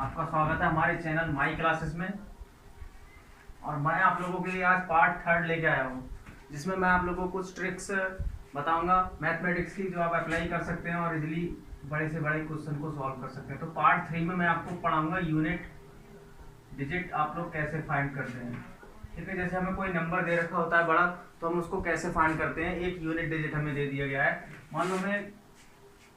आपका स्वागत है हमारे चैनल माई क्लासेस में। और मैं आप लोगों के लिए आज पार्ट 3 लेके आया हूँ, जिसमें मैं आप लोगों को कुछ ट्रिक्स बताऊंगा मैथमेटिक्स की, जो आप अप्लाई कर सकते हैं और इजीली बड़े से बड़े क्वेश्चन को सॉल्व कर सकते हैं। तो पार्ट 3 में मैं आपको पढ़ाऊंगा यूनिट डिजिट आप लोग कैसे फाइंड करते हैं। ठीक है, जैसे हमें कोई नंबर दे रखा होता है बड़ा, तो हम उसको कैसे फाइंड करते हैं। एक यूनिट डिजिट हमें दे दिया गया है, मान लो हमें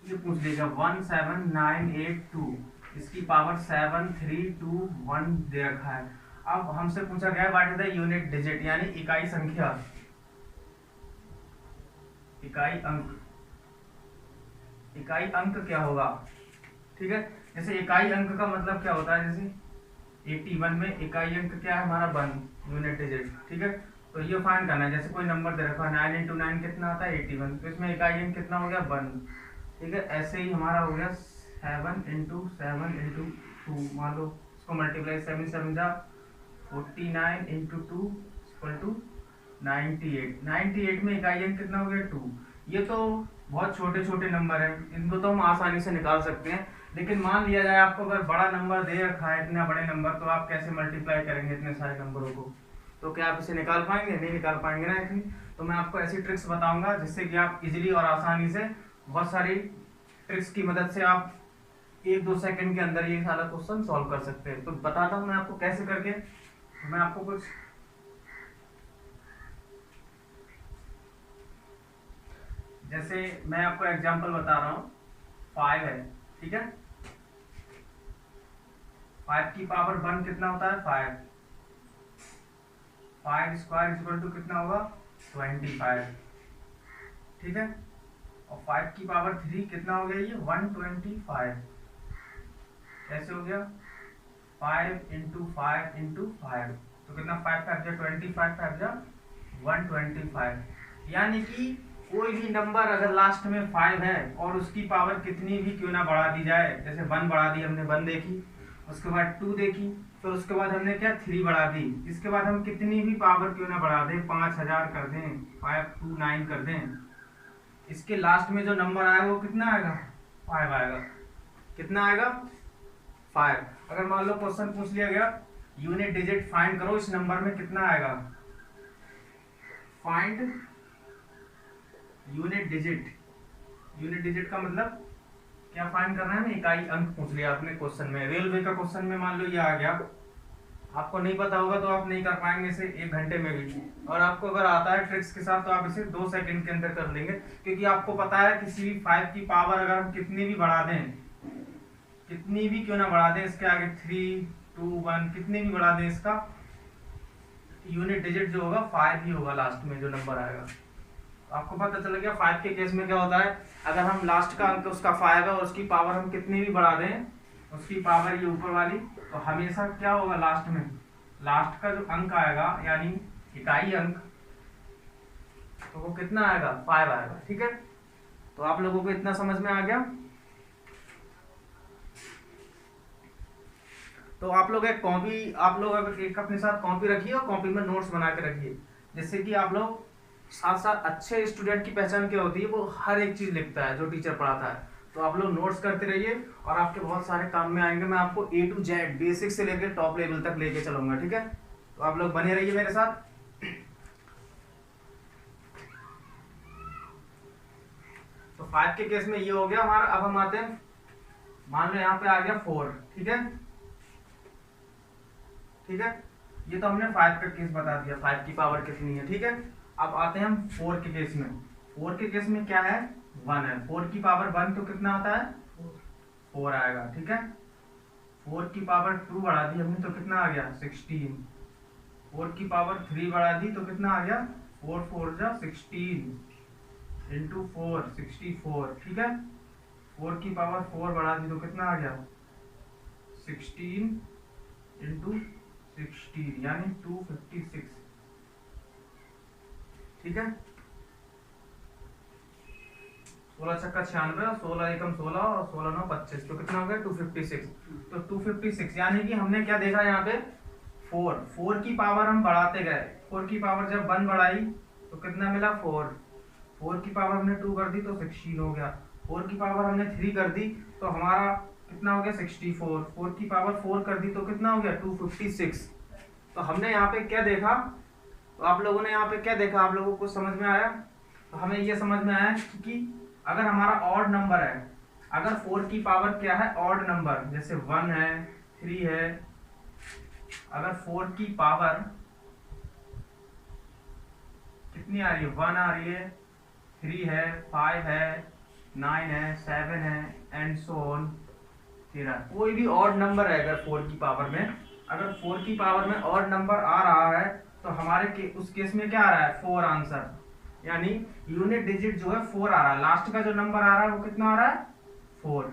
ये पूछ देगा 17982, इसकी पावर 7321 दे रखा है। अब हमसे पूछा गया what is the unit digit, यानी इकाई संख्या, इकाई अंक। इकाई अंक क्या होगा? ठीक है, जैसे इकाई अंक का मतलब क्या होता है, जैसे 81 में इकाई अंक क्या है हमारा 1 यूनिट डिजिट। ठीक है, तो ये फाइंड करना है। जैसे कोई नंबर दे रखा है 9 इंटू 9 कितना आता है 81, तो इसमें इकाई अंक कितना हो गया 1। ठीक है, ऐसे ही हमारा हो गया 7 इंटू 7 इंटू 2, मान लो इसको मल्टीप्लाई 7 7 जा 49 इंटू 2 इक्वल टू 98। 98 में इकाई अंक कितना हो गया 2। ये तो बहुत छोटे छोटे नंबर हैं, इनको तो हम आसानी से निकाल सकते हैं। लेकिन मान लिया जाए आपको अगर बड़ा नंबर दे रखा है, इतना बड़े नंबर, तो आप कैसे मल्टीप्लाई करेंगे इतने सारे नंबरों को? तो क्या आप इसे निकाल पाएंगे? नहीं निकाल पाएंगे ना इतनी। तो मैं आपको ऐसी ट्रिक्स बताऊंगा जिससे कि आप इजीली और आसानी से, बहुत सारी ट्रिक्स की मदद से आप 1-2 सेकंड के अंदर ये सारा क्वेश्चन सॉल्व कर सकते हैं। तो बताता हूँ मैं आपको कैसे करके। मैं आपको कुछ जैसे मैं आपको एग्जांपल बता रहा हूँ। 5 है, ठीक है, 5 की पावर 1 कितना होता है 5। 5 स्क्वायर इक्वल टू कितना होगा 25। ठीक है, और 5 की पावर 3 कितना हो गया ये 125। कैसे हो गया 5 इंटू 5 इंटू 5, तो कितना 5 5 जा 25, 5 जा 125। यानी कि कोई भी नंबर अगर लास्ट में 5 है और उसकी पावर कितनी भी क्यों ना बढ़ा दी जाए, जैसे 1 बढ़ा दी हमने, 1 देखी, उसके बाद 2 देखी, फिर उसके बाद हमने क्या 3 बढ़ा दी, इसके बाद हम कितनी भी पावर क्यों ना बढ़ा दें, 5000 कर दें, 529 कर दें, इसके लास्ट में जो नंबर आएगा वो कितना आएगा 5 आएगा। कितना आएगा 5। अगर मान लो क्वेश्चन पूछ लिया गया यूनिट डिजिट फाइंड करो, इस नंबर में कितना आएगा, find unit digit. Unit digit का मतलब क्या फाइंड करना है? इकाई अंक पूछ लिया आपने क्वेश्चन में, रेलवे का क्वेश्चन में मान लो ये आ गया। आपको नहीं पता होगा तो आप नहीं कर पाएंगे इसे 1 घंटे में भी, और आपको अगर आता है ट्रिक्स के साथ तो आप इसे 2 सेकंड के अंदर कर लेंगे। क्योंकि आपको पता है किसी भी 5 की पावर अगर हम कितनी भी बढ़ा दें, कितनी भी क्यों ना बढ़ा दें, इसके आगे 3 2 1 कितनी भी बढ़ा दें, इसका यूनिट डिजिट जो होगा 5 ही होगा लास्ट में जो नंबर आएगा। आपको पता चल गया 5 के केस में क्या होता है, अगर हम लास्ट का अंक उसका 5 है और उसकी पावर हम कितनी भी बढ़ा दें, उसकी पावर ये ऊपर वाली, तो हमेशा क्या होगा लास्ट में, लास्ट का जो अंक आएगा यानी इकाई अंक, तो वो कितना आएगा 5 आएगा। ठीक है, तो आप लोगों को इतना समझ में आ गया। तो आप लोग एक कॉपी, आप लोग अगर एक अपने साथ कॉपी रखिए और कॉपी में नोट्स बना के रखिए, जिससे कि आप लोग साथ साथ, अच्छे स्टूडेंट की पहचान क्या होती है, वो हर एक चीज लिखता है जो टीचर पढ़ाता है। तो आप लोग नोट्स करते रहिए और आपके बहुत सारे काम में आएंगे। मैं आपको A to Z बेसिक से लेकर टॉप लेवल तक लेके चलूंगा। ठीक है, तो आप लोग बने रहिए मेरे साथ। तो 5 के केस में ये हो गया हमारा। अब हम आते हैं, मान लो यहाँ पे आ गया 4। ठीक है, ठीक है, ये तो हमने 5 का केस बता दिया, 5 की पावर कितनी है। ठीक है, अब आते हैं हम 4 के केस में। 4 के केस में क्या है 1 है, 4 की पावर 1 तो कितना आता है 4 आएगा। ठीक है, 4 की पावर 2 बढ़ा दी हमने तो कितना आ गया 16। 4 की पावर 3 बढ़ा दी तो कितना आ गया 4 4 जा 16 इंटू 4 64। ठीक है, 4 की पावर 4 बढ़ा दी तो कितना आ गया 16 इंटू 16 यानी 256। ठीक है, 16 छक्का 96, 16 एकम 16 और 16 9 25, तो कितना हो गया 256। तो 256 यानी कि हमने क्या देखा यहाँ पे 4 की पावर हम बढ़ाते गए। 4 की पावर जब 1 बढ़ाई तो कितना मिला 4 की पावर हमने 2 कर दी तो 16 हो गया। 4 की पावर हमने 3 कर दी तो हमारा कितना हो गया 64, 4 की पावर 4 कर दी तो कितना हो गया 256। तो हमने यहाँ पे क्या देखा, तो आप लोगों ने यहाँ पे क्या देखा, आप लोगों को समझ में आया? तो हमें ये समझ में आया कि अगर हमारा ऑड नंबर है, अगर 4 की पावर क्या है ऑड नंबर, जैसे 1 है 3 है, अगर 4 की पावर कितनी आ रही है 1 आ रही है, 3 है, 5 है, 9 है, 7 है एंड सो ऑन, 13, कोई भी ऑड नंबर है अगर 4 की पावर में, अगर 4 की पावर में ऑड नंबर आ रहा है तो हमारे उस केस में क्या आ रहा है 4 आंसर, यानी यूनिट डिजिट जो है 4 आ रहा है, लास्ट का जो नंबर आ रहा है वो कितना आ रहा है 4,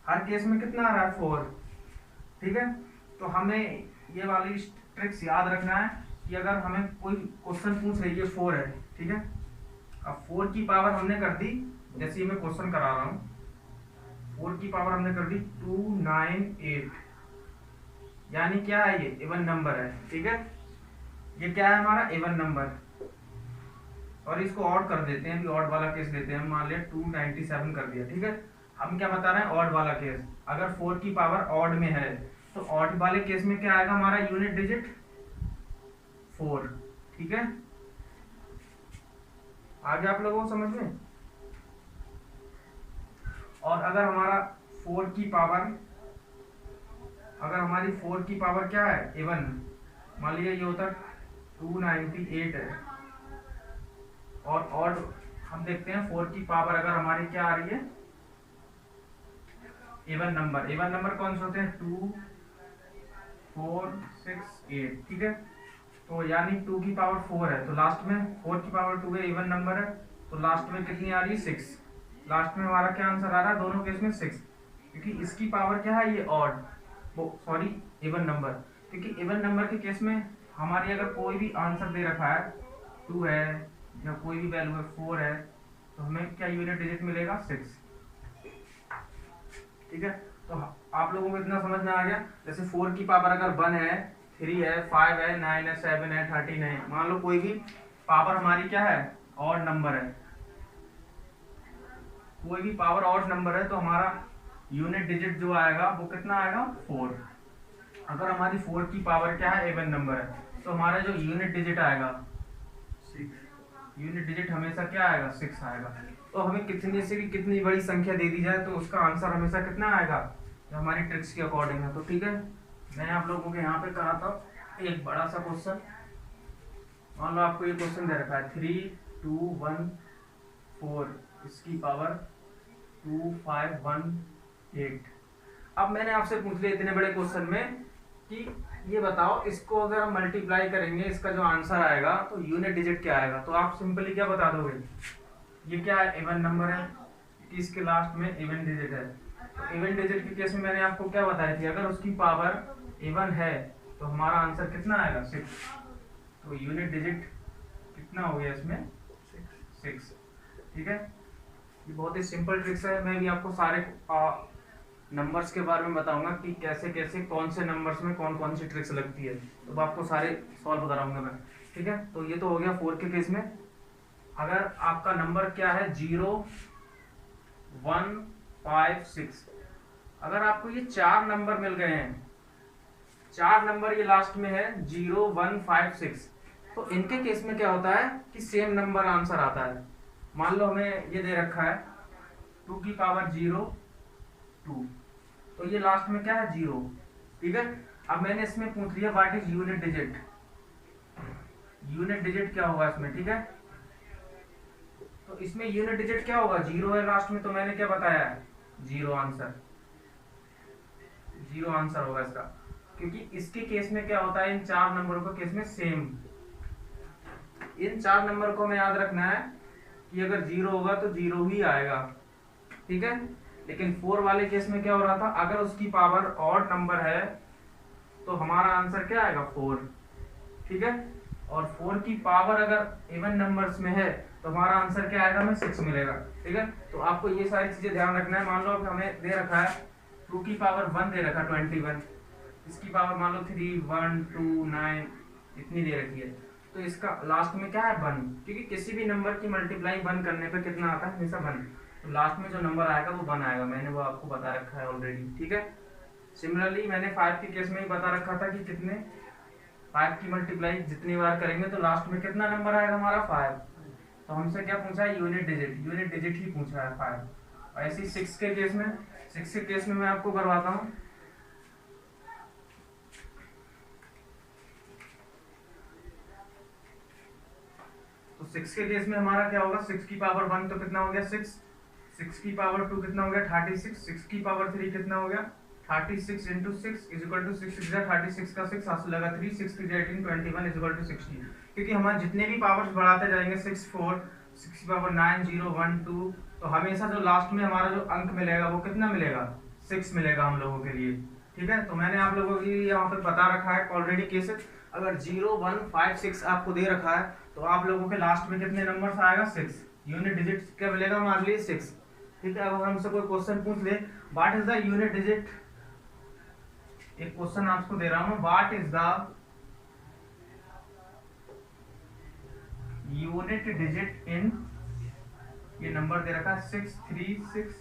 हर केस में कितना आ रहा है 4। ठीक है, तो हमें ये वाली ट्रिक्स याद रखना है कि अगर हमें कोई क्वेश्चन पूछ रही है 4 है, ठीक है, अब 4 की पावर हमने कर दी, जैसे मैं क्वेश्चन करा रहा हूँ, 4 की पावर हमने कर दी 298, यानी क्या है ये इवन नंबर है। ठीक है, ये क्या है हमारा इवन नंबर, और इसको ऑड कर देते हैं, अभी ऑड वाला केस लेते हैं, मान लिया 297 कर दिया। ठीक है, हम क्या बता रहे हैं ऑड वाला केस, अगर 4 की पावर ऑड में है तो ऑड वाले केस में क्या आएगा हमारा यूनिट डिजिट 4। ठीक है, आगे आप लोगों को समझ में। और अगर हमारा 4 की पावर, अगर हमारी 4 की पावर क्या है इवन, मान लीजिए ये होता 298 है, और ऑड हम देखते हैं 4 की पावर अगर हमारी क्या आ रही है इवन नंबर, इवन नंबर कौन से होते हैं 2 4 6 8। ठीक है, तो यानी 2 की पावर 4 है तो लास्ट में 4 की पावर 2 है, इवन नंबर है, तो लास्ट में कितनी आ रही है 6, लास्ट में हमारा क्या आंसर आ रहा है दोनों केस में 6, क्योंकि इसकी पावर क्या है ये ऑड, वो सॉरी इवन नंबर, क्योंकि इवन नंबर के केस में हमारी अगर कोई भी आंसर दे रखा है 2 है या कोई भी वैल्यू है 4 है, तो हमें क्या यूनिट डिजिट मिलेगा 6। ठीक है, तो आप लोगों को इतना समझ में आ गया, जैसे 4 की पावर अगर 1 है 3 है 5 है 9 है 7 है 13 है, मान लो कोई भी पावर हमारी क्या है ऑड नंबर है, कोई भी पावर ऑड नंबर है तो हमारा यूनिट डिजिट जो आएगा वो कितना आएगा 4। अगर हमारी 4 की पावर क्या है इवन नंबर है तो हमारा जो यूनिट डिजिट आएगा 6, यूनिट डिजिट हमेशा क्या आएगा 6 आएगा। तो हमें कितनी से भी कितनी बड़ी संख्या दे दी जाए तो उसका आंसर हमेशा कितना आएगा जो हमारी ट्रिक्स के अकॉर्डिंग है। तो ठीक है, मैं आप लोगों को यहाँ पे कराता हूँ एक बड़ा सा क्वेश्चन, मान लो आपको ये क्वेश्चन दे रखा है 3 2 1 4 इसकी पावर 2 5 1 8। अब मैंने आपसे पूछ लिया इतने बड़े क्वेश्चन में कि ये बताओ इसको अगर हम मल्टीप्लाई करेंगे इसका जो आंसर आएगा तो यूनिट डिजिट क्या आएगा, तो आप सिंपली क्या बता दोगे ये क्या है इवन नंबर है कि इसके लास्ट में इवन डिजिट है। तो इवन डिजिट के केस में मैंने आपको क्या बताई थी, अगर उसकी पावर इवन है तो हमारा आंसर कितना आएगा 6, तो यूनिट डिजिट कितना हो गया इसमें 6। ठीक है, ये बहुत ही सिंपल ट्रिक्स है, मैं भी आपको सारे नंबर्स के बारे में बताऊंगा कि कैसे कैसे कौन से नंबर्स में कौन कौन सी ट्रिक्स लगती है, तो आपको सारे सॉल्व कराऊंगा मैं। ठीक है, तो ये तो हो गया 4 के केस में। अगर आपका नंबर क्या है 0 1 5 6, अगर आपको ये 4 नंबर मिल गए हैं, 4 नंबर ये लास्ट में है 0 1 5 6, तो इनके केस में क्या होता है कि सेम नंबर आंसर आता है। मान लो हमें ये दे रखा है 2 की पावर 0 2, तो ये लास्ट में क्या है 0। ठीक है, अब मैंने इसमें पूछ लिया what is unit digit, unit digit क्या होगा इसमें। ठीक है, तो इसमें यूनिट डिजिट क्या होगा 0 है लास्ट में, तो मैंने क्या बताया है 0 आंसर, 0 आंसर होगा इसका, क्योंकि इसके केस में क्या होता है इन 4 नंबरों के केस में सेम, इन 4 नंबर को हमें याद रखना है कि अगर 0 होगा तो 0 ही आएगा। ठीक है, लेकिन 4 वाले केस में क्या हो रहा था, अगर उसकी पावर ऑड नंबर है तो हमारा आंसर क्या आएगा 4। ठीक है, और 4 की पावर अगर इवन नंबर्स में है तो हमारा आंसर क्या आएगा हमें 6 मिलेगा। ठीक है, तो आपको ये सारी चीजें ध्यान रखना है। मान लो हमें दे रखा है 2 की पावर 1 दे रखा 21, इसकी पावर मान लो 3 1 2 9 इतनी दे रखी है, तो इसका लास्ट में क्या है 1, क्योंकि किसी भी नंबर की मल्टीप्लाई 1 करने पे कितना आता है हमेशा 1। तो लास्ट में जो नंबर आएगा वो 1 आएगा, मैंने वो आपको बता रखा है ऑलरेडी, ठीक है। सिमिलरली मैंने 5 के केस में ही बता रखा था कि कितने 5 की मल्टीप्लाई जितनी बार करेंगे तो लास्ट में कितना नंबर आएगा हमारा 5। तो हमसे क्या पूछा है, यूनिट डिजिट ही पूछा है 5। और ऐसे ही 6 के केस में मैं आपको करवाता हूँ। तो 6 के केस में हमारा क्या होगा, 6 की पावर 1 तो कितना हो गया 6, 6 की पावर 2 कितना हो गया 36, 6 की पावर 3 कितना हो गया 36 इंटू 6 इज इक्वल टू 6 36 का 6 हाथ से लगा 3 6 3 18 21 इज इक्वल टू 60। क्योंकि हमारे जितने भी पावर्स बढ़ाते जाएंगे 6 4 6 की पावर 9 0 1 2, तो हमेशा जो लास्ट में हमारा जो अंक मिलेगा वो कितना मिलेगा 6 मिलेगा हम लोगों के लिए, ठीक है। तो मैंने आप लोगों के लिए यहाँ पे बता रखा है ऑलरेडी केसेस, अगर 0 1 5 6 आपको दे रखा है तो आप लोगों के लास्ट में कितने नंबर्स आएगा 6, यूनिट डिजिट क्या मिलेगा हमारे लिए 6, ठीक है। अब हमसे कोई क्वेश्चन पूछ ले what is the unit digit, एक क्वेश्चन आपको दे रहा हूं, what is the unit digit in, ये नंबर दे रखा है 6 3 6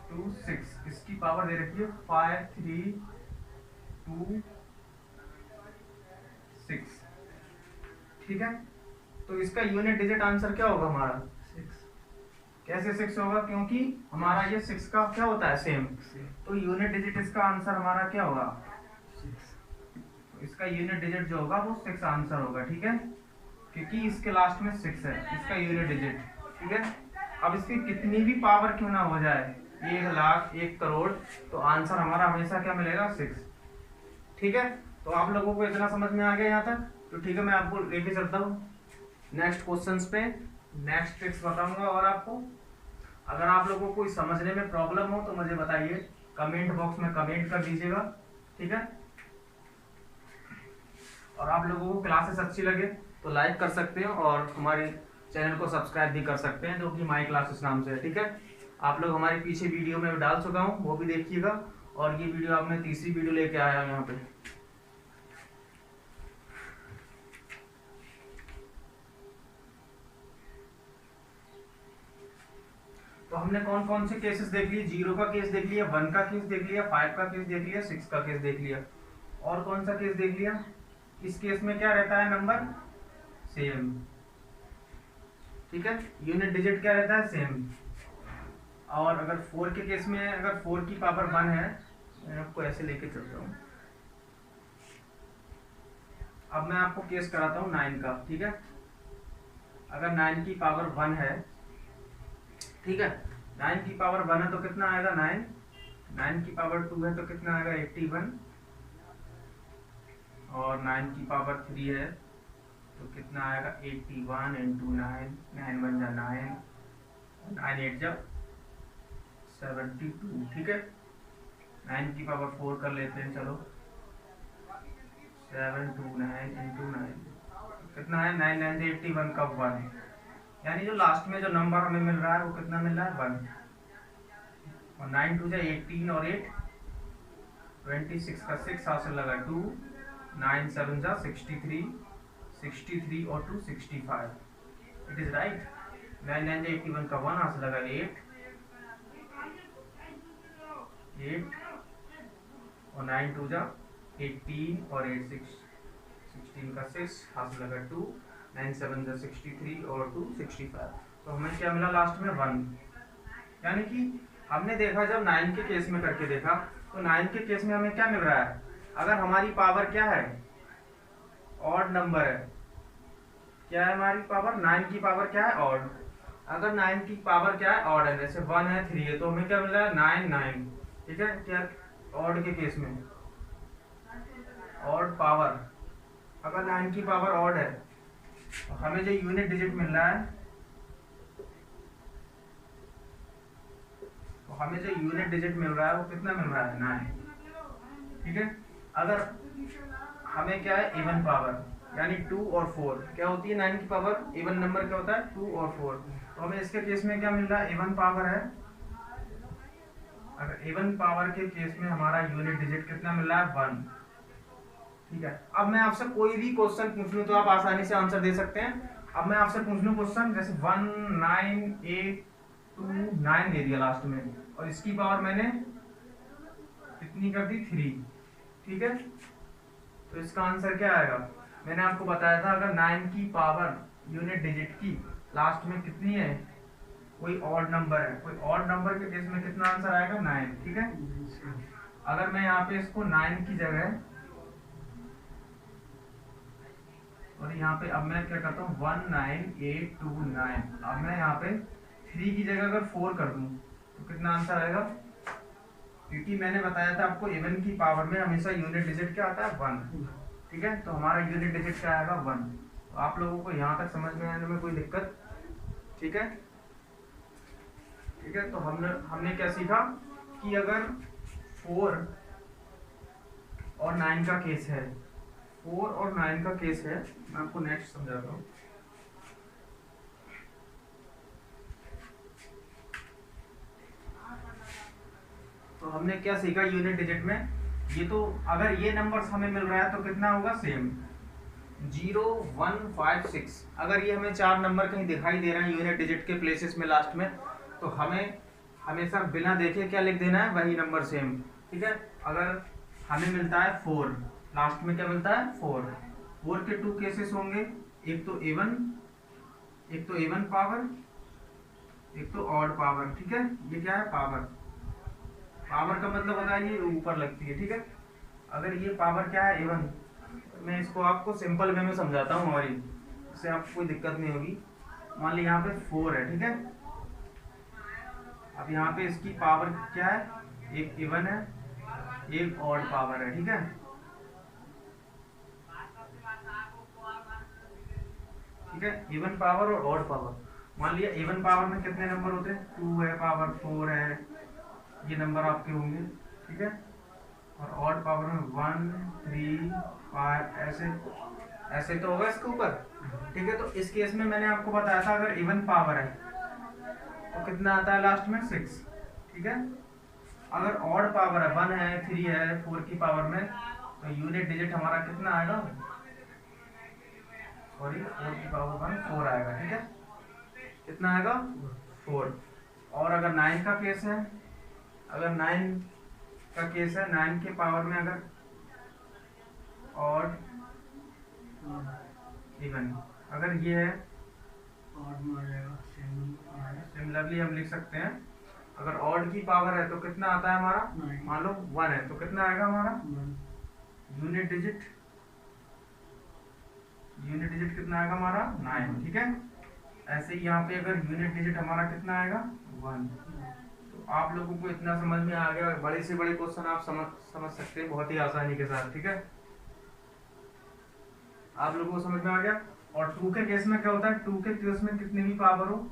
2 6, इसकी पावर दे रखी है 5 3 2 6, ठीक है। तो इसका यूनिट डिजिट आंसर क्या होगा हमारा 6, कैसे 6 होगा, क्योंकि हमारा ये 6 का क्या होता है सेम, तो यूनिट डिजिट इसका आंसर हमारा क्या होगा 6, तो इसका यूनिट डिजिट जो होगा वो 6 आंसर होगा, ठीक है, क्योंकि इसके लास्ट में 6 है इसका यूनिट डिजिट, ठीक है। अब इसकी कितनी भी पावर क्यों ना हो जाए 1 लाख 1 करोड़, तो आंसर हमारा हमेशा क्या मिलेगा 6, ठीक है। तो आप लोगों को इतना समझ में आ गया यहाँ तक, तो ठीक है मैं आपको लेके चलता हूँ नेक्स्ट क्वेश्चंस पे, नेक्स्ट ट्रिक्स बताऊंगा। और आपको अगर आप लोगों को समझने में प्रॉब्लम हो तो मुझे बताइए, कमेंट बॉक्स में कमेंट कर दीजिएगा, ठीक है। और आप लोगों को क्लासेस अच्छी लगे तो लाइक कर सकते हैं और हमारे चैनल को सब्सक्राइब भी कर सकते हैं, जो कि माई क्लासेस नाम से है, ठीक है। आप लोग हमारे पीछे वीडियो में डाल चुका हूँ, वो भी देखिएगा। और ये वीडियो आपने तीसरी वीडियो लेके आया यहाँ पे। तो हमने कौन कौन से केसेस देख लिए, 0 का केस देख लिया, 1 का केस देख लिया, 5 का केस देख लिया, 6 का केस देख लिया, और कौन सा केस देख लिया, इस केस में क्या रहता है नंबर सेम, ठीक है, यूनिट डिजिट क्या रहता है सेम। और अगर 4 के केस में अगर 4 की पावर 1 है, मैं आपको ऐसे लेके चलता हूँ, अब मैं आपको केस कराता हूँ 9 का, ठीक है। अगर 9 की पावर 1 है, ठीक है, 9 की पावर 1 है तो कितना आएगा 9, 9 की पावर 2 है तो कितना आएगा 81, और 9 की पावर 3 है तो कितना आएगा 81 इंटू 9, 9 1 जा 9, 9 8 जा 72, ठीक है। 9 की पावर 4 कर लेते हैं, चलो 7 2 9 इंटू 9 कितना है 9 9 से 81 का 1, यानी जो लास्ट में जो नंबर हमें मिल रहा है वो कितना मिल रहा है 1, और 9 2 जा 18 और 8 26 का 6 हासिल लगा 2, 9 7 जा 63, 63 और 2 65, इट इज राइट। 9 9 जा 81 का 1 हासिल लगा 8 और 9 2 जा 18 और 8 6 16 का 6 हासिल लगा 2, 9 7 जा 63 और 2 65, तो हमें क्या मिला लास्ट में 1। यानी कि हमने देखा जब 9 के केस में करके देखा तो 9 के केस में हमें क्या मिल रहा है, अगर हमारी पावर क्या है ऑड नंबर है, क्या है हमारी पावर 9 की पावर क्या है ऑड, अगर 9 की पावर क्या है ऑड है, जैसे 1 है 3 है, तो हमें क्या मिल रहा है 9 9, ठीक है। क्या ऑड के केस में ऑड पावर, अगर 9 की पावर ऑड है तो हमें जो यूनिट डिजिट मिल रहा है, तो हमें जो यूनिट डिजिट मिल रहा है वो कितना मिल रहा है 9, ठीक है। अगर हमें क्या है इवन पावर, यानी 2 और 4 क्या होती है 9 की पावर, इवन नंबर क्या होता है 2 और 4, तो हमें इसके केस में क्या मिल रहा है इवन पावर है। अगर इवन पावर के केस में हमारा यूनिट डिजिट कितना मिल रहा है 1, ठीक है। अब मैं आपसे कोई भी क्वेश्चन पूछ लूं तो आप आसानी से आंसर दे सकते हैं। अब मैं आपसे पूछ लूं क्वेश्चन जैसे 1 9 8 9 दे दिया लास्ट में, और इसकी पावर मैंने कितनी कर दी 3, ठीक है। तो इसका आंसर क्या आएगा, मैंने आपको बताया था अगर 9 की पावर यूनिट डिजिट की लास्ट में कितनी है, कोई ऑड नंबर है, कोई ऑड नंबर के केस में कितना आंसर आएगा 9, ठीक है। अगर मैं यहाँ पे इसको 9 की जगह, और यहाँ पे अब मैं क्या करता हूँ 19829, अब मैं यहाँ पे 3 की जगह अगर 4 कर दूं तो कितना आंसर आएगा, क्योंकि मैंने बताया था आपको इवन की पावर में हमेशा यूनिट डिजिट क्या आता है 1, ठीक है। तो हमारा यूनिट डिजिट क्या आएगा 1। तो आप लोगों को यहाँ तक समझ में आने में कोई दिक्कत, ठीक है, ठीक है। तो हमने क्या सीखा कि अगर 4 और 9 का केस है, 4 और 9 का केस है, मैं आपको नेक्स्ट समझाता हूँ। तो हमने क्या सीखा यूनिट डिजिट में, ये तो अगर ये नंबर्स हमें मिल रहा है तो कितना होगा सेम 0 1 5 6। अगर ये हमें 4 नंबर कहीं दिखाई दे रहे हैं यूनिट डिजिट के प्लेसेस में लास्ट में, तो हमें हमेशा बिना देखे क्या लिख देना है, वही नंबर सेम, ठीक है। अगर हमें मिलता है 4, लास्ट में क्या मिलता है 4 के 2 केसेस होंगे, एक तो इवन पावर, एक तो ऑड पावर, ठीक है। ये क्या है पावर का मतलब होता है ये ऊपर लगती है, ठीक है। अगर ये पावर क्या है इवन, मैं इसको आपको सिंपल वे में समझाता हूँ और इससे आपको कोई दिक्कत नहीं होगी। मान ली यहाँ पे 4 है, ठीक है। अब यहाँ पे इसकी पावर क्या है, एक इवन है, एक ऑड पावर है, ठीक है। ठीक है, इवन पावर और ऑड पावर। मान लिया इवन पावर में कितने नंबर होते हैं, 2 है, पावर 4 है, ये नंबर आपके होंगे, ठीक है। और ऑड पावर में 1 3 5 ऐसे तो होगा इसके ऊपर, ठीक है। तो इस केस में मैंने आपको बताया था अगर इवन पावर है तो कितना आता है लास्ट में 6, ठीक है। अगर ऑड पावर है 1 है 3 है 4 की पावर में, तो यूनिट डिजिट हमारा कितना आएगा, सॉरी 4 की पावर 1 4 आएगा, ठीक है। कितना आएगा 4। और अगर 9 का केस है, अगर 9 का केस है, 9 के पावर में अगर ऑड इवन अगर ये है, सिमिलरली हम लिख सकते हैं अगर ऑड की पावर है तो कितना आता है हमारा, मान लो 1 है तो कितना आएगा हमारा यूनिट डिजिट कितना आएगा हमारा 9, ठीक है। ऐसे ही यहाँ पे अगर यूनिट डिजिट हमारा कितना आएगा 1। तो आप लोगों को इतना समझ में आ गया, बड़े से बड़े क्वेश्चन आप समझ सकते हैं बहुत ही आसानी के साथ, ठीक है। आप लोगों को समझ में आ गया। और 2 के केस में क्या होता है, 2 के केस में कितनी भी पावर हो,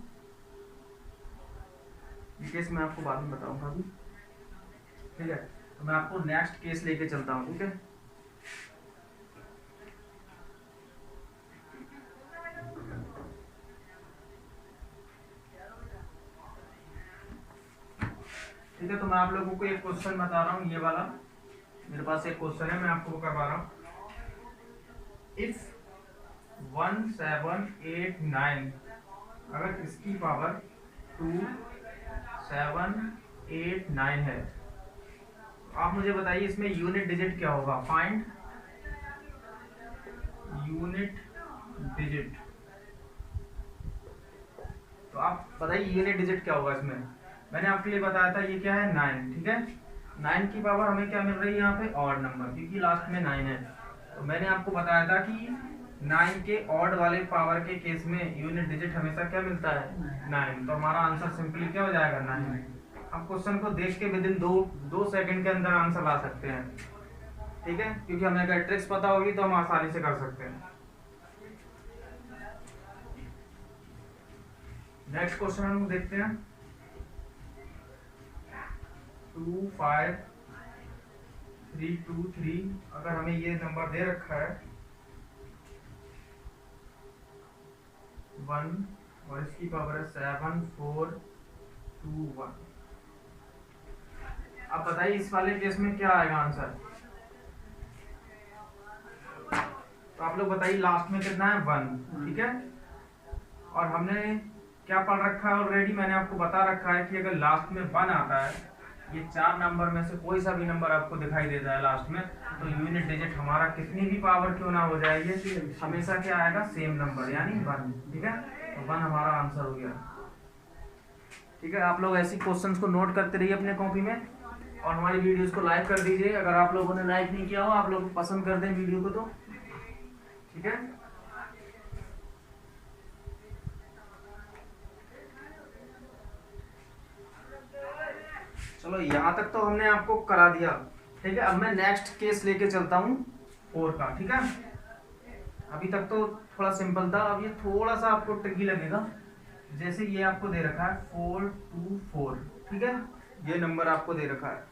ये केस मैं आपको बाद में बताऊंगा अभी, ठीक है। तो मैं आपको नेक्स्ट केस लेके चलता हूँ, ठीक है। ठीक है, तो मैं आप लोगों को एक क्वेश्चन बता रहा हूँ, ये वाला मेरे पास एक क्वेश्चन है, मैं आपको करवा रहा हूँ। इफ 1 7 8 9 अगर इसकी पावर 2 7 8 9 है, तो आप मुझे बताइए इसमें यूनिट डिजिट क्या होगा, फाइंड यूनिट डिजिट। तो आप बताइए यूनिट डिजिट क्या होगा इसमें। मैंने आपके लिए बताया था ये क्या है 9, ठीक है। 9 की पावर हमें क्या मिल रही है यहाँ पे ऑड नंबर, क्योंकि लास्ट में 9 है। तो मैंने आपको बताया था कि 9 के ऑड वाले पावर के केस में यूनिट डिजिट हमेशा क्या मिलता है 9। तो हमारा आंसर सिंपली क्या हो जाएगा 9। हम क्वेश्चन को देख के विदिन 2 सेकंड के अंदर आंसर ला सकते हैं, ठीक है, क्योंकि हमें अगर ट्रिक्स पता होगी तो हम आसानी से कर सकते हैं। नेक्स्ट क्वेश्चन हम देखते हैं। 2 5 3 2 3 अगर हमें ये नंबर दे रखा है 1 और इसकी पावर है 7 4 2 1। अब बताइए इस वाले केस में क्या आएगा आंसर। तो आप लोग बताइए लास्ट में कितना है 1, ठीक है। और हमने क्या पढ़ रखा है ऑलरेडी, मैंने आपको बता रखा है कि अगर लास्ट में 1 आता है, ये 4 नंबर में से कोई सा भी नंबर आपको दिखाई देता है लास्ट में, तो यूनिट डिजिट हमारा कितनी भी पावर क्यों ना हो जाए, ये हमेशा क्या आएगा, सेम नंबर यानी 1। ठीक है, तो 1 हमारा आंसर हो गया। ठीक है, आप लोग ऐसी क्वेश्चंस को नोट करते रहिए अपने कॉपी में, और हमारी वीडियोस को लाइक कर दीजिए। अगर आप लोगों ने लाइक नहीं किया हो, आप लोग पसंद कर दें वीडियो को तो। ठीक है, चलो यहाँ तक तो हमने आपको करा दिया। ठीक है, अब मैं नेक्स्ट केस लेके चलता हूँ 4 का। ठीक है, अभी तक तो थोड़ा सिंपल था, अब ये थोड़ा सा आपको ट्रिकी लगेगा। जैसे ये आपको दे रखा है 4 2 4। ठीक है, ये नंबर आपको दे रखा है।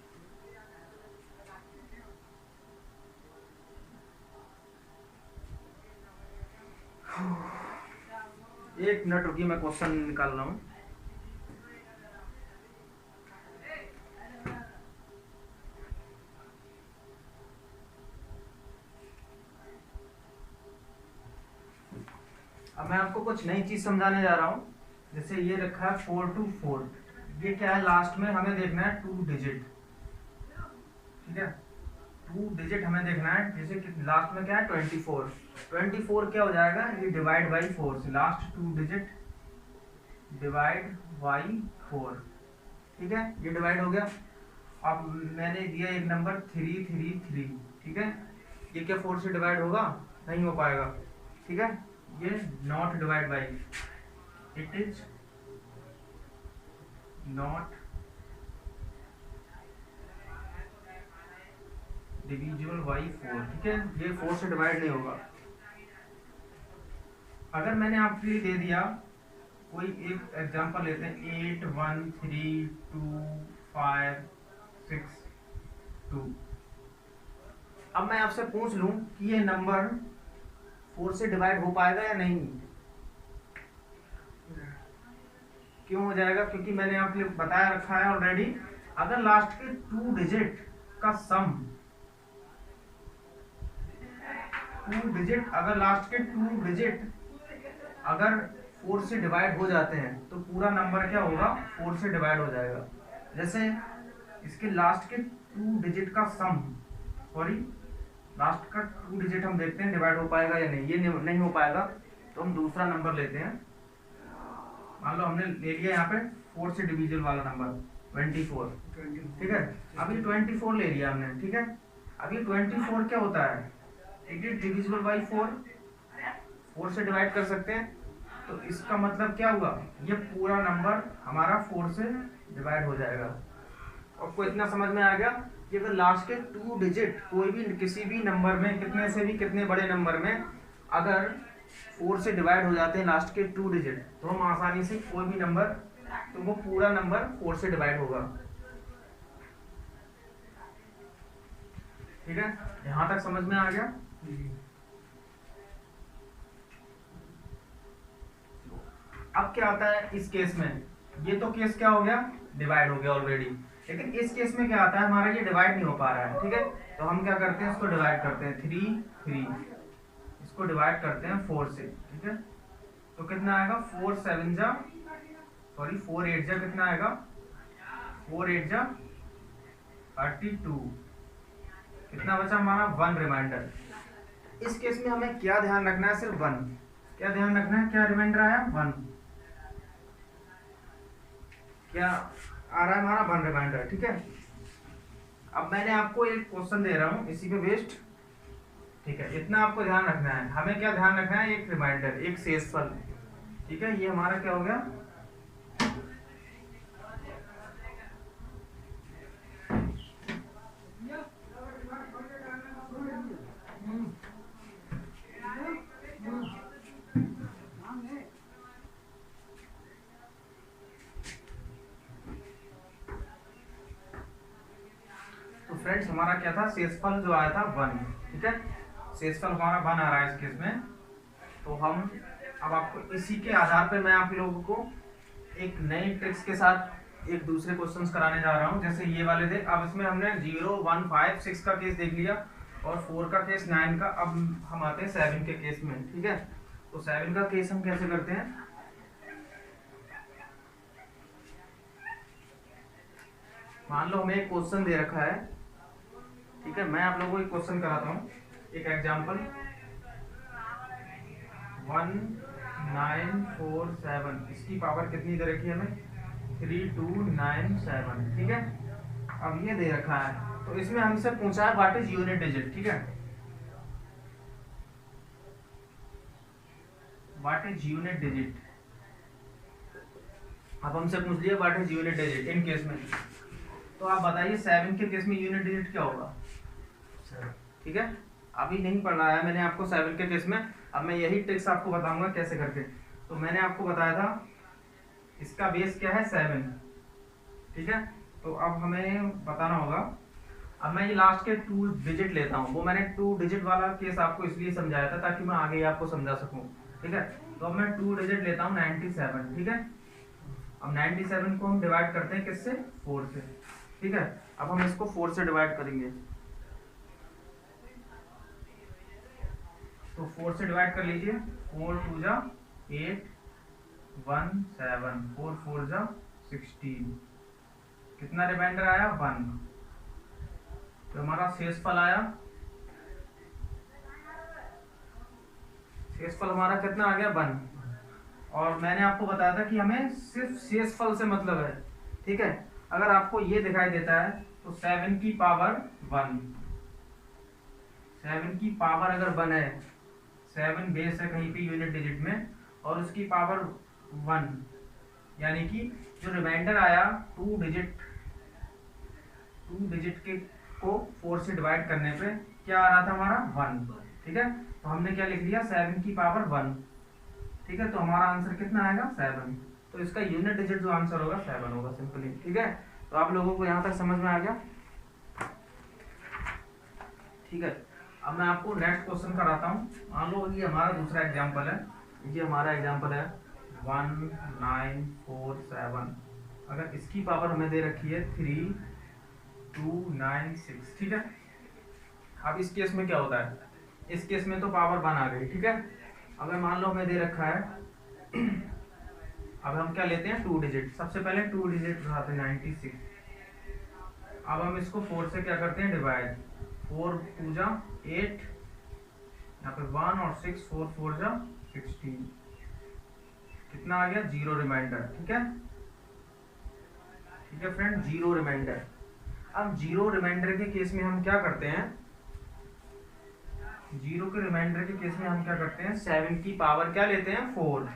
एक मिनट रुकिए, मैं क्वेश्चन निकाल रहा हूँ। अब मैं आपको कुछ नई चीज समझाने जा रहा हूँ। जैसे ये रखा है 4 2 4, ये क्या है, लास्ट में हमें देखना है 2 डिजिट। ठीक है, 2 डिजिट हमें देखना है। जैसे कि लास्ट में क्या है 24, 24 क्या हो जाएगा, ये डिवाइड बाई 4 से, लास्ट 2 डिजिट डिवाइड बाई 4। ठीक है, ये डिवाइड हो गया। अब मैंने दिया एक नंबर 333। ठीक है, ये क्या 4 से डिवाइड होगा, नहीं हो पाएगा। ठीक है, ये not divide by, it is not divisible by 4। ठीक है, ये 4 से डिवाइड नहीं होगा। अगर मैंने आपके लिए दे दिया, कोई एक एग्जांपल लेते हैं 8 1 3 2 5 6 2। अब मैं आपसे पूछ लूं कि ये नंबर 4 से डिवाइड हो पाएगा या नहीं, क्यों हो जाएगा, क्योंकि मैंने आपके लिए बताया रखा है ऑलरेडी, अगर लास्ट के 2 डिजिट का सम, 2 डिजिट अगर लास्ट के 2 डिजिट अगर 4 से डिवाइड हो जाते हैं तो पूरा नंबर क्या होगा, 4 से डिवाइड हो जाएगा। जैसे इसके लास्ट के 2 डिजिट का सम, सॉरी लास्ट का 2 डिजिट हम देखते हैं डिवाइड हो पाएगा या नहीं। ये नहीं हो पाएगा, तो हम दूसरा नंबर लेते हैं। मान लो हमने ले लिया यहाँ पे 4 से डिविजल वाला नंबर 24। ठीक है, अभी 24 ले लिया हमने। ठीक है, अभी 24 क्या होता है, इट इज डिविजिबल बाई 4, 4 से डिवाइड कर सकते हैं। तो इसका मतलब क्या हुआ, ये पूरा नंबर हमारा 4 से डिवाइड हो जाएगा। आपको इतना समझ में आ गया कि अगर लास्ट के 2 डिजिट कोई भी किसी भी नंबर में, कितने से भी कितने बड़े नंबर में अगर 4 से डिवाइड हो जाते हैं लास्ट के 2 डिजिट, तो हम आसानी से कोई भी नंबर, तो वो पूरा नंबर 4 से डिवाइड होगा। ठीक है, यहां तक समझ में आ गया। अब क्या आता है इस केस में, ये तो केस क्या हो गया, डिवाइड हो गया ऑलरेडी, लेकिन इस केस में क्या आता है, हमारा ये डिवाइड नहीं हो पा रहा है। ठीक है, तो हम क्या करते हैं, इसको डिवाइड करते हैं 3 3, इसको डिवाइड करते हैं 4 से। ठीक है, तो कितना आएगा, 4 7 जा, सॉरी 4 8 जा, कितना आएगा, 4 8 जा 32, कितना बचा हमारा 1 रिमाइंडर। इस केस में हमें क्या ध्यान रखना है, सिर्फ 1, क्या ध्यान रखना है, क्या रिमाइंडर आया 1, क्या आ रहा है हमारा 1 रिमाइंडर। ठीक है, अब मैंने आपको एक क्वेश्चन दे रहा हूं इसी पे बेस्ड। ठीक है, इतना आपको ध्यान रखना है, हमें क्या ध्यान रखना है, एक रिमाइंडर, एक शेषफल। ठीक है, ये हमारा क्या हो गया, तो फ्रेंड्स हमारा क्या था, शेषफल जो आया था 1। ठीक है, शेषफल हमारा 1 आ रहा है इस केस में। तो हम अब आपको इसी के आधार पर मैं आप लोगों को एक नई ट्रिक्स के साथ एक दूसरे क्वेश्चंस कराने जा रहा हूं। जैसे ये वाले थे, अब इसमें हमने 0 1 5 6 का केस देख लिया और 4 का केस, 9 का। अब हम आते हैं 7 के केस में। ठीक है, तो 7 का केस हम कैसे करते हैं, मान लो हमें एक क्वेश्चन दे रखा है, ठीक है, मैं आप लोगों को एक क्वेश्चन कराता हूँ, एक एग्जाम्पल। 1947, इसकी पावर कितनी दे रखी है हमें? 3297, ठीक है। अब ये दे रखा है, तो इसमें हमसे पूछा है व्हाट इज यूनिट डिजिट, ठीक है, व्हाट इज यूनिट डिजिट। अब हमसे पूछ लिया what is unit digit in case में, तो आप बताइए 7 के केस में यूनिट डिजिट क्या होगा, ठीक है। अभी नहीं पढ़ा है मैंने आपको 7 के केस में, अब मैं यही ट्रिक्स आपको बताऊंगा कैसे करके। तो मैंने आपको बताया था इसका बेस क्या है 7, ठीक है। तो अब हमें बताना होगा, अब मैं ये लास्ट के 2 डिजिट लेता हूँ, वो मैंने 2 डिजिट वाला केस आपको इसलिए समझाया था ताकि मैं आगे आपको समझा सकूँ, ठीक है। तो अब मैं 2 डिजिट लेता हूँ 97, ठीक है। अब 97 को हम डिवाइड करते हैं किससे? 4 से, ठीक है। अब हम इसको 4 से डिवाइड करेंगे, तो 4 से डिवाइड कर लीजिए, 4 2 जा 8, 1 7, 4 4 जा 16, कितना रिमाइंडर आया? 1। तो हमारा शेषफल आया, शेषफल हमारा कितना आ गया? 1। और मैंने आपको बताया था कि हमें सिर्फ शेषफल से मतलब है, ठीक है। अगर आपको ये दिखाई देता है तो 7 की पावर 1, 7 की पावर अगर 1 है, 7 बेस है कहीं पे यूनिट डिजिट में, और उसकी पावर 1, यानी कि जो रिमाइंडर आया 2 डिजिट के को 4 से डिवाइड करने पे क्या आ रहा था? हमारा 1, ठीक है। तो हमने क्या लिख लिया? 7 की पावर 1, ठीक है। तो हमारा आंसर कितना आएगा? 7। तो इसका यूनिट डिजिट जो आंसर होगा 7 होगा, सिंपली, ठीक है। तो आप लोगों को यहाँ तक समझ में आ गया, ठीक है। अब मैं आपको नेक्स्ट क्वेश्चन कराता हूँ। मान लो ये हमारा दूसरा एग्जाम्पल है, ये हमारा एग्जाम्पल है 1947, अगर इसकी पावर हमें दे रखी है 3296, ठीक है। अब इस केस में क्या होता है? इस केस में तो पावर 1 आ गई, ठीक है। अगर मान लो हमें दे रखा है अब हम क्या लेते हैं? 2 डिजिट, सबसे पहले 2 डिजिट उठाते हैं 96। अब हम इसको 4 से क्या करते हैं? डिवाइड, 4 2 जा 8, यहाँ पे 1 और 6, 4 4 जा 16, कितना आ गया? 0 रिमाइंडर, ठीक है, ठीक है फ्रेंड, 0 रिमाइंडर। अब 0 रिमाइंडर के केस में हम क्या करते हैं? 0 के रिमाइंडर के केस में हम क्या करते हैं? 7 की पावर क्या लेते हैं? 4।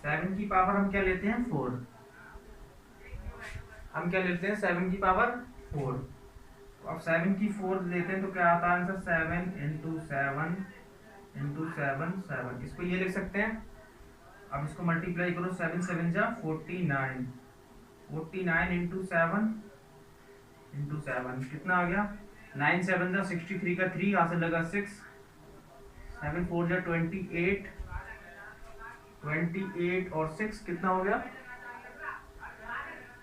7 की पावर हम क्या लेते हैं? 4। हम क्या लेते हैं? 7 की पावर 4। अब 7 की 4 लेते हैं तो क्या आता है आंसर? 7 इंटू 7 इंटू 7 7, इसको ये लिख सकते हैं। अब इसको मल्टीप्लाई करो, 7 7 जा 49, 49 इंटू 7 इंटू 7 कितना आ गया? 9 7 जा 63 का 3 यहाँ से लगा 6, 7 4 जा 28, 28 और 6 कितना हो गया?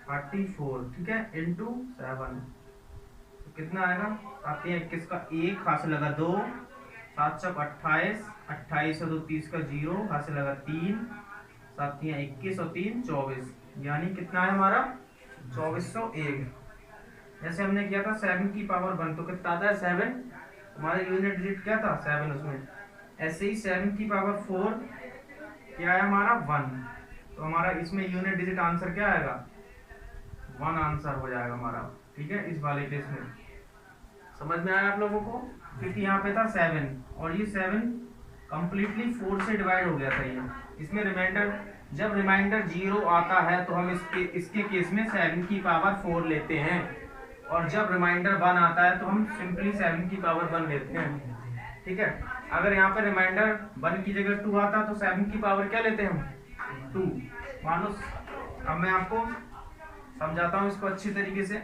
34, ठीक है, इंटू 7, कितना आएगा? 7 21 का 1, हाथ से लगा 2, 7 चौक 28, 28 और 2 30 का 0, हाथ से लगा 3, 7 21 और 3 24, यानी कितना है हमारा? 2401। जैसे हमने किया था 7 की पावर 1, तो कितना आता है? 7। हमारा यूनिट डिजिट क्या था? 7 उसमें। ऐसे ही 7 की पावर 4 क्या है हमारा? 1। तो हमारा इसमें यूनिट डिजिट आंसर क्या आएगा? 1 आंसर हो जाएगा हमारा, ठीक है, इस वाले केस में। समझ में आया आप लोगों को? क्योंकि यहाँ पे था 7 और ये 7 कंप्लीटली 4 से डिवाइड हो गया था ये। इसमें रिमाइंडर, जब रिमाइंडर 0 आता है तो हम इसके केस में 7 की पावर 4 लेते हैं, और जब रिमाइंडर 1 आता है तो हम सिंपली 7 की पावर 1 लेते हैं, ठीक है। अगर यहाँ पे रिमाइंडर 1 की जगह 2 आता तो 7 की पावर क्या लेते हैं हम? 2। मान लो, अब मैं आपको समझाता हूँ इसको अच्छी तरीके से।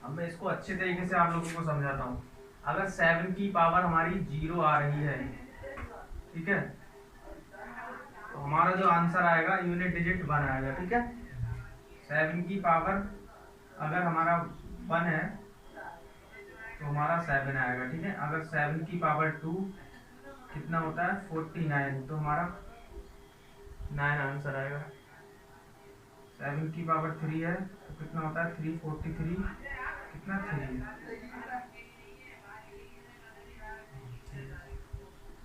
अब मैं इसको अच्छे तरीके से आप लोगों को समझाता हूँ। अगर 7 की पावर हमारी 0 आ रही है, ठीक है, तो हमारा जो आंसर आएगा यूनिट डिजिट 1 आएगा, ठीक है। 7 की पावर अगर हमारा 1 है तो हमारा 7 आएगा, ठीक है। अगर 7 की पावर 2 कितना होता है? 49, तो हमारा 9 आंसर आएगा। 7 की पावर 3 है तो कितना होता है 343, कितना 3,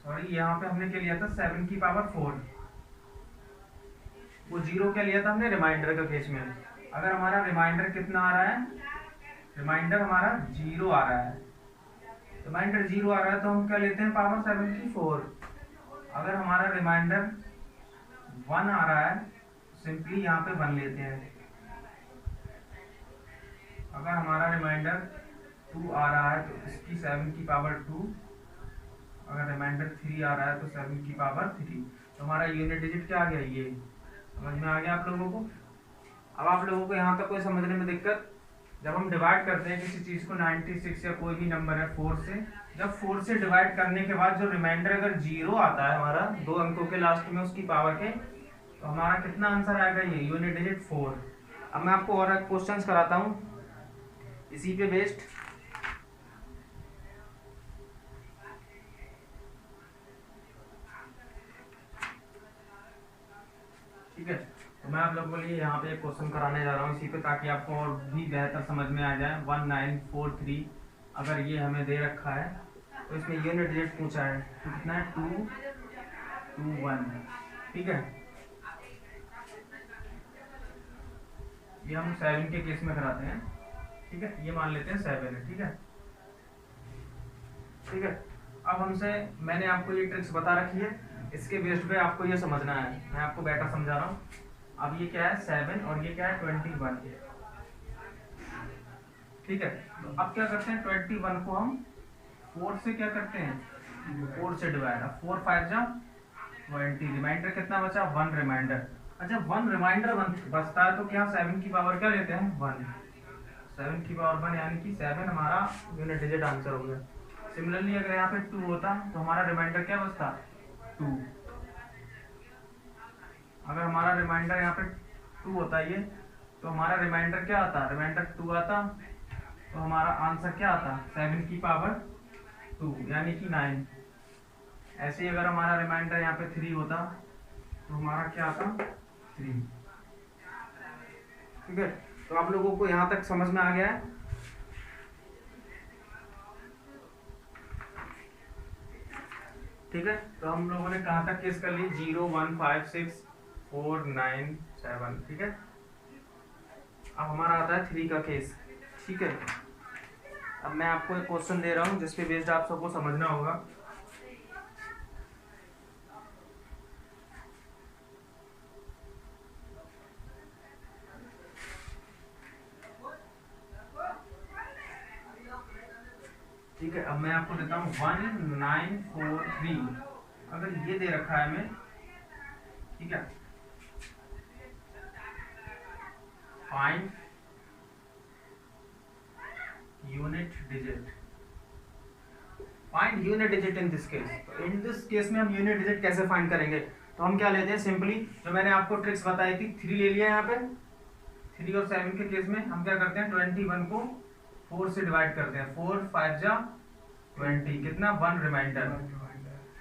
सॉरी यहाँ पे हमने क्या लिया था 7 की पावर 4, वो जीरो क्या लिया था हमने रिमाइंडर का केस में। अगर हमारा रिमाइंडर कितना आ रहा है, रिमाइंडर हमारा जीरो आ रहा है, रिमाइंडर जीरो आ रहा है तो हम क्या लेते हैं पावर 7 की 4। अगर हमारा रिमाइंडर 1 आ रहा है सिंपली यहाँ पे 1 लेते हैं। अगर हमारा रिमाइंडर 2 आ रहा है तो इसकी 7 की पावर 2, अगर रिमाइंडर 3 आ रहा है तो 7 की पावर 3। तो हमारा यूनिट डिजिट क्या आ गया, ये समझ में आ गया आप लोगों को। अब आप लोगों को यहाँ तक कोई समझने में दिक्कत, जब हम डिवाइड करते हैं किसी चीज़ को 96 या कोई भी नंबर है 4 से, जब 4 से डिवाइड करने के बाद जो रिमाइंडर अगर जीरो आता है हमारा 2 अंकों के लास्ट में उसकी पावर के, तो हमारा कितना आंसर आएगा, ये यूनिट डिजिट 4। अब मैं आपको और एक क्वेश्चन कराता हूँ इसी पे बेस्ड। ठीक है, तो मैं आप लोगों के लिए यहाँ पे एक क्वेश्चन कराने जा रहा हूँ इसी पे, ताकि आपको और भी बेहतर समझ में आ जाए। 1943 अगर ये हमें दे रखा है तो इसमें यूनिट डिजिट पूछा है तो कितना है 221। ठीक है, ये हम 7 के केस में कराते हैं। ठीक है, ये मान लेते हैं 7 है। ठीक है, ठीक है। अब हमसे मैंने आपको ये ट्रिक्स बता रखी है, इसके बेस्ड पे आपको ये समझना है, मैं आपको बेटर समझा रहा हूँ। अब ये क्या है 7 और ये क्या है 21। ठीक है, तो अब क्या करते हैं 21 को हम 4 से क्या करते हैं, 4 से डिवाइड। अब 4 5 जा 20, रिमाइंडर कितना बचा 1 रिमाइंडर। अच्छा 1 रिमाइंडर बचता है तो क्या 7 की पावर क्या लेते हैं 1, 7 की पावर 1 यानी कि 7 हमारा यूनिट डिजिट आंसर हो गया। सिमिलरली अगर यहाँ पे 2 होता तो हमारा रिमाइंडर क्या बचता 2। अगर हमारा रिमाइंडर यहाँ पे 2 होता ये, तो हमारा रिमाइंडर क्या आता, रिमाइंडर 2 आता, तो हमारा आंसर क्या आता 7 की पावर 2 यानी कि 9। ऐसे ही अगर हमारा रिमाइंडर यहाँ पे 3 होता तो हमारा क्या आता 3। ठीक है, तो आप लोगों को यहाँ तक समझ में आ गया है। ठीक है, तो हम लोगों ने कहाँ तक केस कर ली 0 1 5 6 4 9 7। ठीक है, अब हमारा आता है 3 का केस। ठीक है, अब मैं आपको एक क्वेश्चन दे रहा हूँ जिसपे बेस्ड आप सबको समझना होगा। ठीक है, अब मैं आपको देता हूँ 1943 अगर ये दे रखा है हमें। ठीक है, find unit digit, find unit digit in this case. तो इन दिस केस में हम यूनिट डिजिट कैसे फाइंड करेंगे, तो हम क्या लेते हैं सिंपली जो मैंने आपको ट्रिक्स बताई थी, 3 ले लिया यहाँ पे। 3 और 7 के केस में हम क्या करते हैं 21 को 4 से डिवाइड करते हैं, 4 5 जा 20, कितना 1 रिमाइंडर।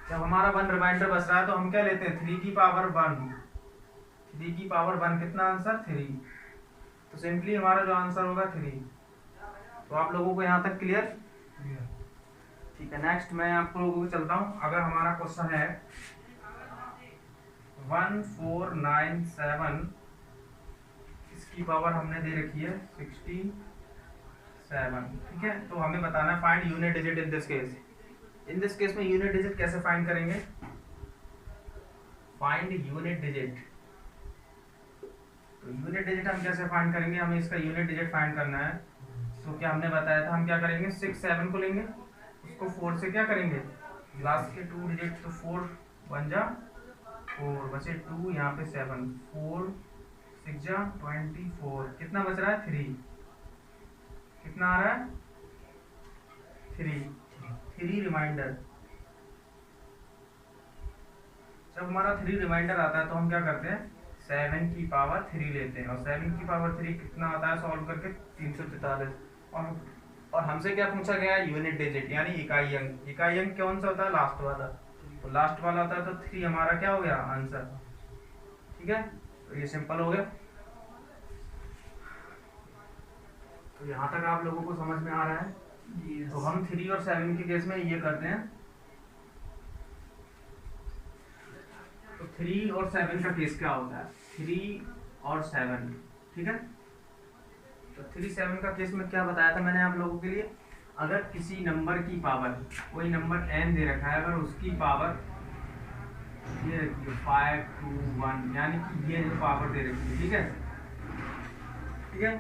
जब हमारा 1 रिमाइंडर बच रहा है तो हम क्या लेते हैं 3 की पावर 1, 3 की पावर 1 कितना आंसर 3। तो सिंपली हमारा जो आंसर होगा 3। तो आप लोगों को यहाँ तक क्लियर। ठीक है, नेक्स्ट मैं आप लोगों को चलता हूँ। अगर हमारा क्वेश्चन है 1497, इसकी पावर हमने दे रखी है 67। ठीक है, तो हमें बताना है find unit digit in this case. In this case में यूनिट डिजिट कैसे फाइंड करेंगे, फाइंड यूनिट डिजिट। तो यूनिट डिजिट हम कैसे फाइंड करेंगे, हमें इसका यूनिट डिजिट फाइंड करना है। तो क्या हमने बताया था, हम क्या करेंगे 6 7 को लेंगे, उसको 4 से क्या करेंगे लास्ट के 2 डिजिट, तो 4 1 जा 4 बचे 2, यहाँ पे 7, 4 6 जा 24, कितना बच रहा है 3, कितना आ रहा है 3 रिमाइंडर। जब हमारा 3 रिमाइंडर आता है तो हम क्या करते हैं 7 की पावर 3 लेते हैं, और 7 की पावर 3 कितना आता है सॉल्व करके 343। और हमसे क्या पूछा गया है यूनिट डिजिट यानी इकाई अंक। इकाई अंक कौन सा होता है लास्ट वाला, तो लास्ट वाला होता है, तो 3 हमारा क्या हो गया आंसर। ठीक है, तो ये सिंपल हो गया। तो यहाँ तक आप लोगों को समझ में आ रहा है। तो हम 3 और 7 के केस में ये करते हैं। तो 3 और 7 का केस क्या होता है, 3 और 7, ठीक है। तो 3 7 का केस में क्या बताया था मैंने आप लोगों के लिए, अगर किसी नंबर की पावर, कोई नंबर n दे रखा है, अगर उसकी पावर ये रखिए 5 2 1, यानी कि ये जो पावर दे रखी है, ठीक है, ठीक है,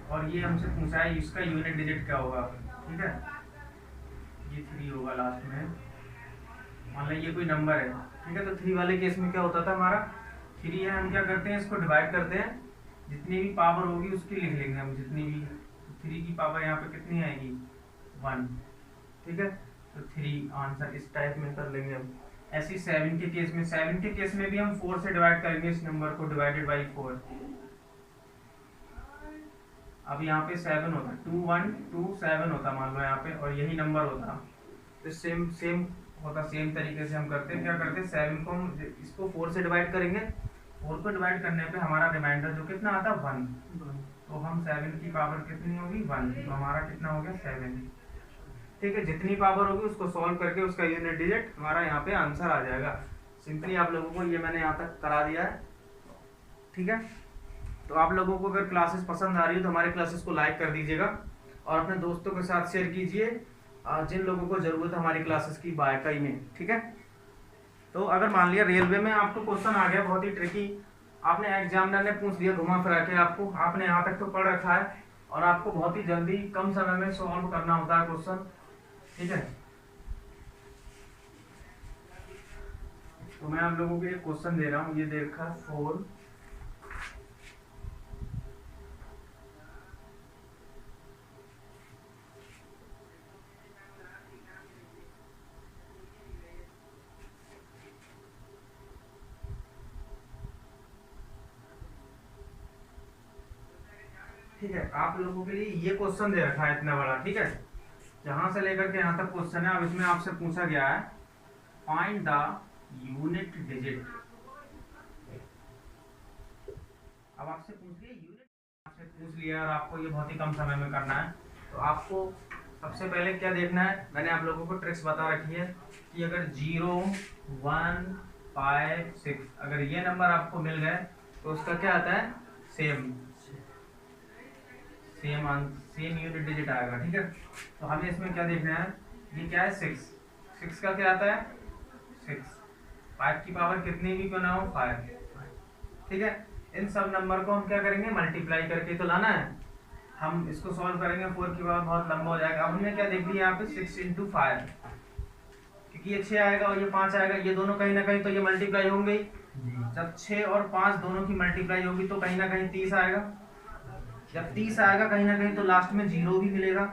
और ये हमसे पूछा है इसका यूनिट डिजिट क्या होगा, ठीक है, ये 3 होगा लास्ट में, मान लो ये कोई नंबर है, ठीक है। तो 3 वाले केस में क्या होता था, हमारा 3 है, हम क्या करते हैं, इसको डिवाइड करते हैं, जितनी भी पावर होगी उसकी लिख लेंगे हम, जितनी भी 3 की पावर यहाँ पे कितनी आएगी 1, ठीक है। तो 3 आंसर इस टाइप में कर लेंगे हम। ऐसी 7 के केस में, 7 के केस में भी हम 4 से डिवाइड करेंगे इस नंबर को, डिवाइडेड बाई 4। अब यहाँ पे 7 होता, 2 1 2 7 होता मान लो यहाँ पे, और यही नंबर होता, तो सेम सेम होता, सेम तरीके से हम करते हैं, क्या करते हैं, 7 को हम इसको 4 से डिवाइड करेंगे, 4 को डिवाइड करने पे हमारा रिमाइंडर जो कितना आता 1, तो हम 7 की पावर कितनी होगी 1, तो हमारा कितना हो गया 7, ठीक है। जितनी पावर होगी उसको सॉल्व करके उसका यूनिट डिजिट हमारा यहाँ पे आंसर आ जाएगा। सिंपली आप लोगों को ये मैंने यहाँ तक करा दिया है, ठीक है। तो आप लोगों को अगर क्लासेस पसंद आ रही है तो हमारे क्लासेस को लाइक कर दीजिएगा और अपने दोस्तों के साथ शेयर कीजिए, जिन लोगों को जरूरत है हमारी क्लासेस की बाकाई में, ठीक है। तो अगर मान लिया रेलवे में आपको क्वेश्चन आ गया बहुत ही ट्रिकी, आपने एग्जामिनर ने पूछ दिया घुमा फिरा के आपको, आपने यहाँ तक तो पढ़ रखा है और आपको बहुत ही जल्दी कम समय में सॉल्व करना होता है क्वेश्चन, ठीक है। तो मैं आप लोगों को एक क्वेश्चन दे रहा हूँ, ये दे रखा है 4 ठीक है। आप लोगों के लिए ये क्वेश्चन दे रखा है इतना बड़ा, ठीक है, जहां से लेकर के यहाँ तक क्वेश्चन है। अब इसमें आपसे पूछा गया है फाइंड द यूनिट डिजिट। अब आपसे पूछ लिया यूनिट, आपसे पूछ लिया और आपको ये बहुत ही कम समय में करना है, तो आपको सबसे पहले क्या देखना है, मैंने आप लोगों को ट्रिक्स बता रखी है कि अगर 0 1 5 6 अगर ये नंबर आपको मिल गए तो उसका क्या आता है सेम यूनिट डिजिट आएगा, ठीक है। तो हमें इसमें क्या देखना है, ये क्या है 6 का क्या आता है 6, 5 की पावर कितनी भी क्यों ना हो 5, ठीक है। इन सब नंबर को हम क्या करेंगे मल्टीप्लाई करके तो लाना है, हम इसको सॉल्व करेंगे, 4 की पावर बहुत लंबा हो जाएगा। अब हमने क्या देख लिया यहाँ पे 6 × 5, क्योंकि ये 6 आएगा और ये 5 आएगा, ये दोनों कहीं ना कहीं तो ये मल्टीप्लाई होंगे, जब 6 और 5 दोनों की मल्टीप्लाई होगी तो कहीं ना कहीं 30 आएगा, जब 30 आएगा कहीं ना कहीं तो लास्ट में 0 भी मिलेगा।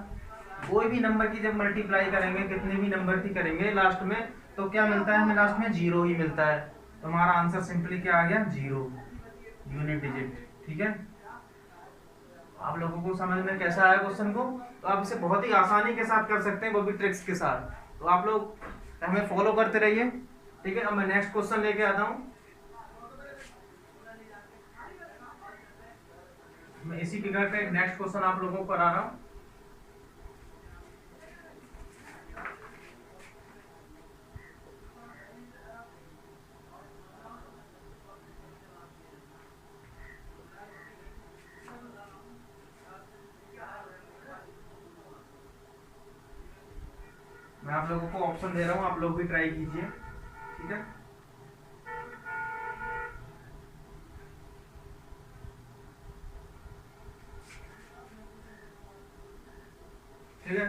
कोई भी नंबर की जब मल्टीप्लाई करेंगे, कितने भी नंबर की करेंगे लास्ट में, तो क्या मिलता है हमें लास्ट में 0 ही मिलता है, तो हमारा आंसर सिंपली क्या आ गया 0 यूनिट डिजिट, ठीक है। आप लोगों को समझ में कैसा आया क्वेश्चन को, तो आप इसे बहुत ही आसानी के साथ कर सकते हैं, वो भी ट्रिक्स के साथ। तो आप लोग हमें फॉलो करते रहिए, ठीक है। अब मैं नेक्स्ट क्वेश्चन लेके आता हूँ, मैं इसी फिगर पे एक नेक्स्ट क्वेश्चन आप लोगों को करा रहा हूँ। मैं आप लोगों को ऑप्शन दे रहा हूँ, आप लोग भी ट्राई कीजिए, ठीक है। ठीक है,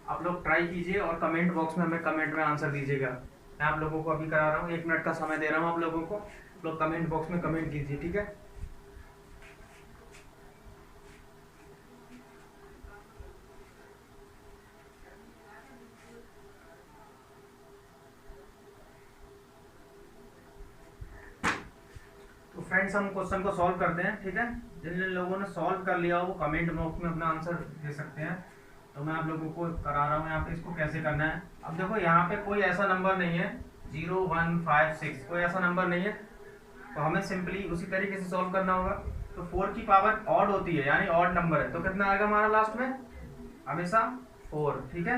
आप लोग ट्राई कीजिए और कमेंट बॉक्स में हमें कमेंट में आंसर दीजिएगा। मैं आप लोगों को अभी करा रहा हूँ, 1 मिनट का समय दे रहा हूँ आप लोगों को, आप लोग कमेंट बॉक्स में कमेंट कीजिए, ठीक है। तो फ्रेंड्स हम क्वेश्चन को सॉल्व करते हैं, ठीक है। जिन जिन लोगों ने सॉल्व कर लिया हो वो कमेंट बॉक्स में अपना आंसर दे सकते हैं। तो मैं आप लोगों को करा रहा हूँ यहाँ पे, इसको कैसे करना है। अब देखो यहाँ पे कोई ऐसा नंबर नहीं है 0 1 5 6, कोई ऐसा नंबर नहीं है, तो हमें सिंपली उसी तरीके से सॉल्व करना होगा। तो 4 की पावर ऑड होती है यानी ऑड नंबर है, तो कितना आएगा हमारा लास्ट में हमेशा 4, ठीक है,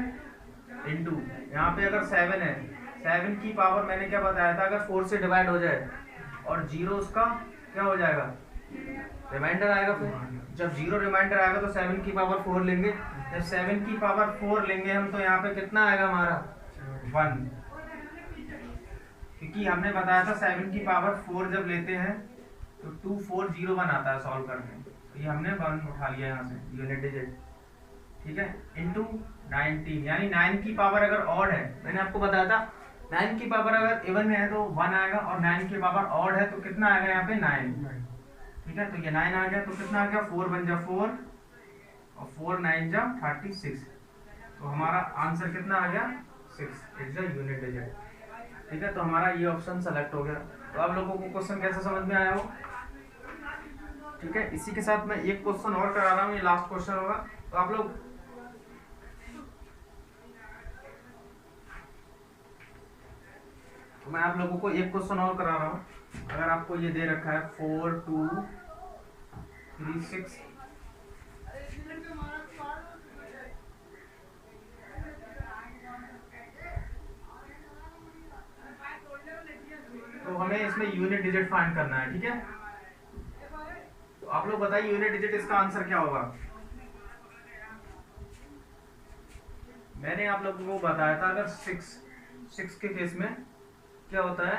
इंटू यहाँ पे अगर 7 है, 7 की पावर मैंने क्या बताया था, अगर 4 से डिवाइड हो जाए और 0 उसका क्या हो जाएगा, रिमाइंडर आएगा। फिर जब 0 रिमाइंडर आएगा तो 7 की पावर 4 लेंगे, जब 7 की पावर 4 लेंगे हम तो यहाँ पे कितना आएगा हमारा 1, क्योंकि हमने बताया था 7 की पावर 4 जब लेते हैं तो 2401 आता है सॉल्व करने, तो ये हमने 1 उठा लिया यहाँ से यूनिट डिजिट, ठीक है, इनटू 19 यानी 9 की पावर अगर ऑड है, मैंने आपको बताया था 9 की पावर अगर इवन है तो 1 आएगा और 9 की पावर ऑड है तो कितना आएगा यहाँ पे 9, ठीक है, तो ये 9 आ गया, तो कितना आ गया 4 बन जा 4 और 4 9 जा 36, तो हमारा आंसर कितना आ गया 6 इज द यूनिट डिजिट, ठीक है। तो हमारा ये ऑप्शन सेलेक्ट हो गया। तो आप लोगों को क्वेश्चन कैसे समझ में आया हो, ठीक है। इसी के साथ मैं एक क्वेश्चन और करा रहा हूँ, ये लास्ट क्वेश्चन होगा, तो आप लोग मैं आप लोगों को एक क्वेश्चन और करा रहा हूँ। अगर आपको ये दे रखा है 4 2 3 6, तो हमें इसमें यूनिट डिजिट फाइंड करना है, ठीक है। तो आप लोग बताइए यूनिट डिजिट इसका आंसर क्या होगा। मैंने आप लोगों को बताया था अगर 6 के केस में क्या होता है,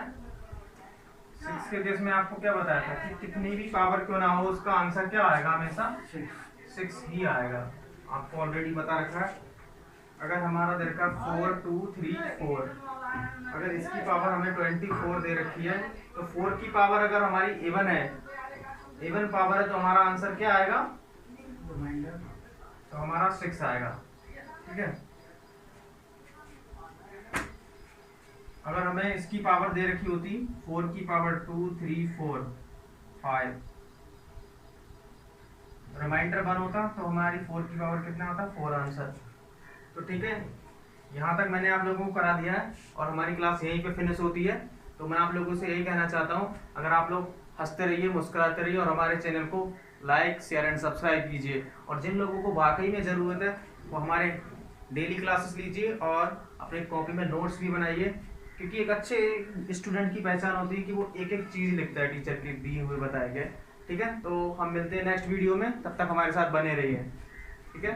6 के केस में आपको क्या बताया था कि कितनी भी पावर क्यों ना हो उसका आंसर क्या आएगा, हमेशा 6 ही आएगा। आपको ऑलरेडी बता रखा है। अगर हमारा दे रखा 4 2 3 4, अगर इसकी पावर हमें 24 दे रखी है तो 4 की पावर अगर हमारी इवन है, इवन पावर है, तो हमारा आंसर क्या आएगा, तो हमारा 6 आएगा, ठीक है। अगर हमें इसकी पावर दे रखी होती 4 की पावर 2 3 4 5, रिमाइंडर 1 होता तो हमारी 4 की पावर कितना होता 4 आंसर। तो ठीक है, यहाँ तक मैंने आप लोगों को करा दिया है और हमारी क्लास यहीं पे फिनिश होती है। तो मैं आप लोगों से यही कहना चाहता हूँ, अगर आप लोग हंसते रहिए, मुस्कुराते रहिए और हमारे चैनल को लाइक शेयर एंड सब्सक्राइब कीजिए। और जिन लोगों को वाकई में ज़रूरत है वो हमारे डेली क्लासेस लीजिए और अपने कॉपी में नोट्स भी बनाइए, क्योंकि एक अच्छे स्टूडेंट की पहचान होती है कि वो एक एक चीज़ लिखता है टीचर के दिए हुए बताए गए, ठीक है। तो हम मिलते हैं नेक्स्ट वीडियो में, तब तक हमारे साथ बने रहिए, ठीक है।